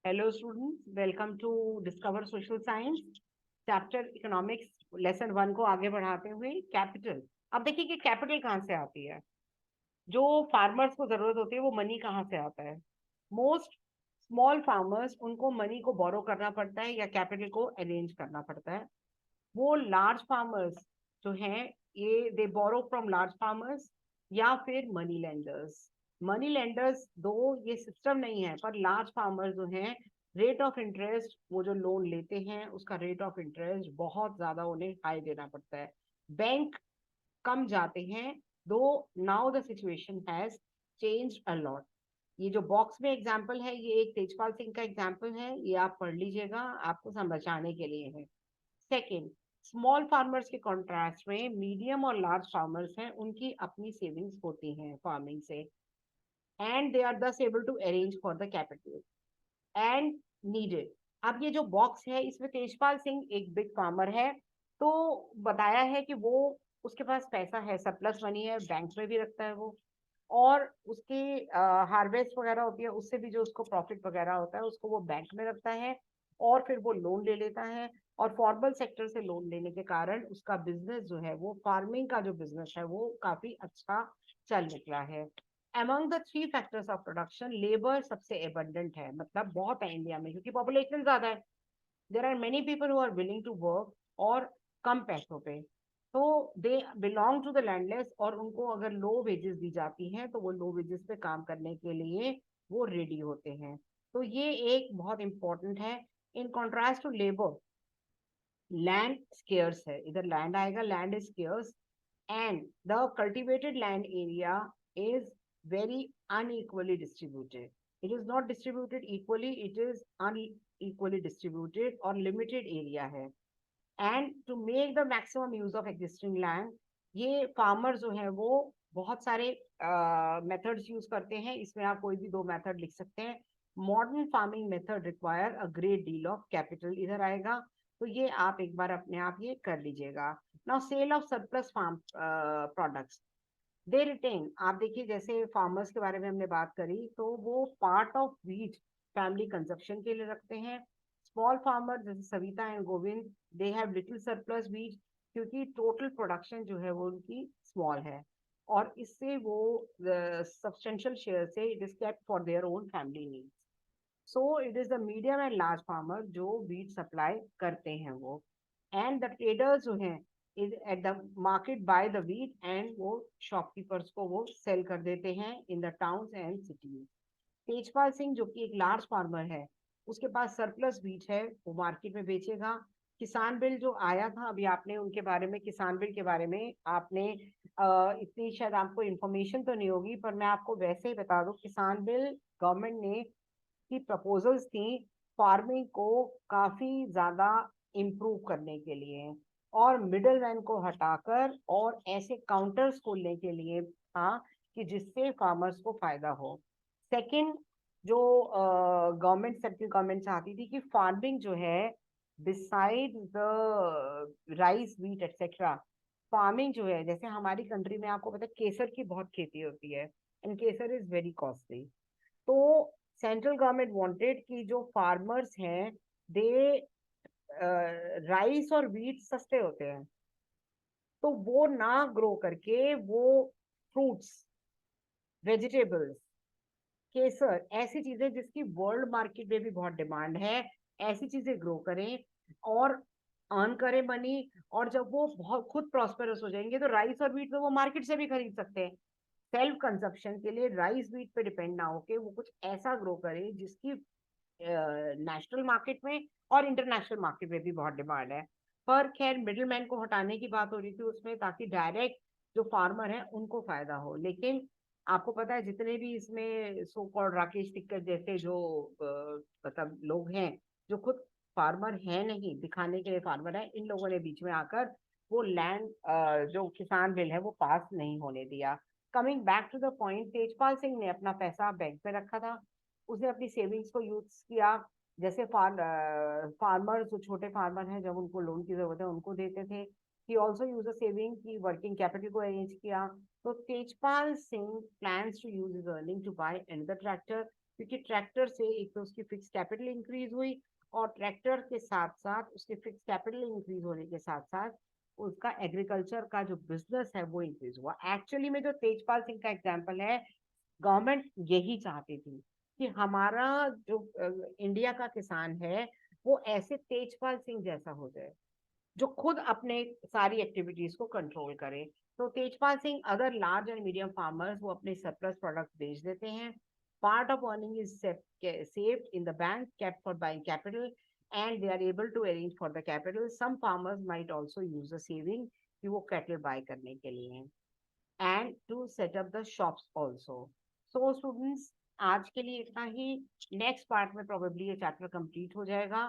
Hello students, welcome to discover social science chapter economics lesson 1 को आगे बढ़ाते हुए कैपिटल। अब देखिए कि कैपिटल कहाँ से आती है। जो फार्मर्स को जरूरत होती है वो मनी कहाँ से आता है। मोस्ट स्मॉल फार्मर्स, उनको मनी को बोरो करना पड़ता है या कैपिटल को अरेंज करना पड़ता है। वो लार्ज फार्मर्स जो हैं, ये दे बोरो फ्रॉम लार्ज फार्मर्स या फिर मनी लेंडर्स। मनी लेंडर्स दो ये सिस्टम नहीं है, पर लार्ज फार्मर्स जो हैं, रेट ऑफ इंटरेस्ट, वो जो लोन लेते हैं उसका रेट ऑफ इंटरेस्ट बहुत ज्यादा उन्हें हाई देना पड़ता है। बैंक कम जाते हैं। दो now the situation has changed a lot. ये जो बॉक्स में एग्जाम्पल है, ये एक तेजपाल सिंह का एग्जाम्पल है, ये आप पढ़ लीजिएगा, आपको समझाने के लिए है। सेकेंड, स्मॉल फार्मर्स के कॉन्ट्रास्ट में मीडियम और लार्ज फार्मर्स हैं, उनकी अपनी सेविंग्स होती हैं फार्मिंग से, and they are thus able to arrange for the capital and needed. अब ये जो बॉक्स है, इसमें तेजपाल सिंह एक बिग फार्मर है, तो बताया है कि वो, उसके पास पैसा है, सरप्लस मनी है, बैंक में भी रखता है वो, और उसकी हार्वेस्ट वगैरह होती है, उससे भी जो उसको प्रॉफिट वगैरह होता है उसको वो बैंक में रखता है, और फिर वो लोन ले लेता है। और फॉर्मल सेक्टर से लोन लेने के कारण उसका बिजनेस जो है, वो फार्मिंग का जो बिजनेस है वो काफी अच्छा चल निकला है। Among the three factors of production, labour सबसे एबंडेंट है, मतलब बहुत है इंडिया में, क्योंकि पॉपुलेशन ज्यादा है। There are many people who are willing to work, और कम पैसों पे, तो they belong to the landless, और उनको अगर लो वेजेस दी जाती हैं तो वो लो वेजेस पे काम करने के लिए वो रेडी होते हैं। तो ये एक बहुत इंपॉर्टेंट है। In contrast to labour, land scarce है, इधर लैंड आएगा, land is scarce, and the cultivated land area is very unequally distributed. It is not distributed equally, it is unequally distributed और limited area है। And to make the maximum use of existing land, ये farmers जो है वो बहुत सारे methods use करते हैं। इसमें आप कोई भी दो मेथड लिख सकते हैं। Modern farming method require a great deal of capital, इधर आएगा, तो ये आप एक बार अपने आप ये कर लीजिएगा। Now sale of surplus farm products, they retain. आप देखिए, जैसे फार्मर्स के बारे में हमने बात करी, तो वो part of wheat family consumption के लिए रखते हैं। स्मॉल फार्मर जैसे Savita and Govind, they have little surplus wheat, क्योंकि टोटल प्रोडक्शन जो है वो उनकी स्मॉल है, और इससे वो सब्सटेंशियल शेयर से it is kept for their own family needs. So it is the medium and large farmer जो व्हीट सप्लाई करते हैं वो, एंड द ट्रेडर्स जो हैं is at the market by the wheat, and वो shopkeepers को वो सेल कर देते हैं in the towns and cities. Tejpal Singh जो कि एक लार्ज फार्मर है, उसके पास सरप्लस व्हीट है, वो मार्केट में बेचेगा। किसान बिल जो आया था अभी, आपने उनके बारे में, किसान बिल के बारे में आपने इतनी शायद आपको इन्फॉर्मेशन तो नहीं होगी, पर मैं आपको वैसे ही बता दूं, किसान बिल गवर्नमेंट ने की प्रपोजल्स थी फार्मिंग को काफी ज्यादा इम्प्रूव करने के लिए, और मिडल मैन को हटाकर और ऐसे काउंटर्स खोलने के लिए था कि जिससे फार्मर्स को फायदा हो। सेकंड, जो गवर्नमेंट, सेंट्रल गवर्नमेंट चाहती थी कि फार्मिंग जो है, beside the rice wheat etcetera, farming जो है, जैसे हमारी कंट्री में आपको पता है केसर की बहुत खेती होती है, and Kesar is very costly. तो सेंट्रल गवर्नमेंट वांटेड कि जो फार्मर्स हैं, दे, राइस और व्हीट सस्ते होते हैं, तो वो ना ग्रो करके वो फ्रूट्स, वेजिटेबल्स, केसर, ऐसी चीजें जिसकी वर्ल्ड मार्केट में भी बहुत डिमांड है, ऐसी चीजें ग्रो करें और अर्न करें मनी। और जब वो बहुत खुद प्रॉस्पेरस हो जाएंगे, तो राइस और व्हीट तो वो मार्केट से भी खरीद सकते हैं। सेल्फ कंजप्शन के लिए राइस व्हीट पे डिपेंड ना होके वो कुछ ऐसा ग्रो करे जिसकी नेशनल मार्केट में और इंटरनेशनल मार्केट में भी बहुत डिमांड है। पर खैर, मिडिल मैन को हटाने की बात हो रही थी उसमें, ताकि डायरेक्ट जो फार्मर है उनको फायदा हो। लेकिन आपको पता है, जितने भी इसमें सो कॉल्ड राकेश टिक्कर जैसे जो मतलब लोग हैं, जो खुद फार्मर है नहीं, दिखाने के लिए फार्मर है, इन लोगों ने बीच में आकर वो लैंड, जो किसान बिल है वो पास नहीं होने दिया। Coming back to the point, Tejpal Singh ने अपना पैसा बैंक में रखा था, उसने अपनी सेविंग्स को यूज किया। जैसे फार्मर, जो छोटे फार्मर हैं, जब उनको लोन की जरूरत है उनको देते थे, he also used a saving की working capital को arrange किया. तो Tejpal Singh plans to use his earning to buy another tractor, क्योंकि ट्रैक्टर से एक तो उसकी फिक्स कैपिटल इंक्रीज हुई और ट्रैक्टर के साथ साथ उसके फिक्स कैपिटल इंक्रीज होने के साथ साथ उसका एग्रीकल्चर का जो बिजनेस है वो इंक्रीज हुआ. एक्चुअली में जो तेजपाल सिंह का एग्जाम्पल है, गवर्नमेंट यही चाहती थी कि हमारा जो इंडिया का किसान है वो ऐसे तेजपाल सिंह जैसा हो जाए जो खुद अपने सारी एक्टिविटीज को कंट्रोल करे. तो Tejpal Singh other large and medium farmers वो अपने सरप्लस प्रोडक्ट बेच देते हैं. Part of earning is saved in the bank, kept for buying capital, and they are able to arrange for the capital. Some farmers might also use the saving कि वो cattle bye करने के लिए and to set up the shops also. So students, आज के लिए इतना ही. Next part में प्रोबेबली ये चैप्टर कंप्लीट हो जाएगा.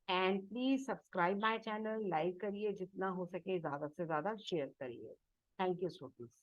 And please subscribe my channel, like करिए, जितना हो सके ज्यादा से ज्यादा शेयर करिए. Thank you students.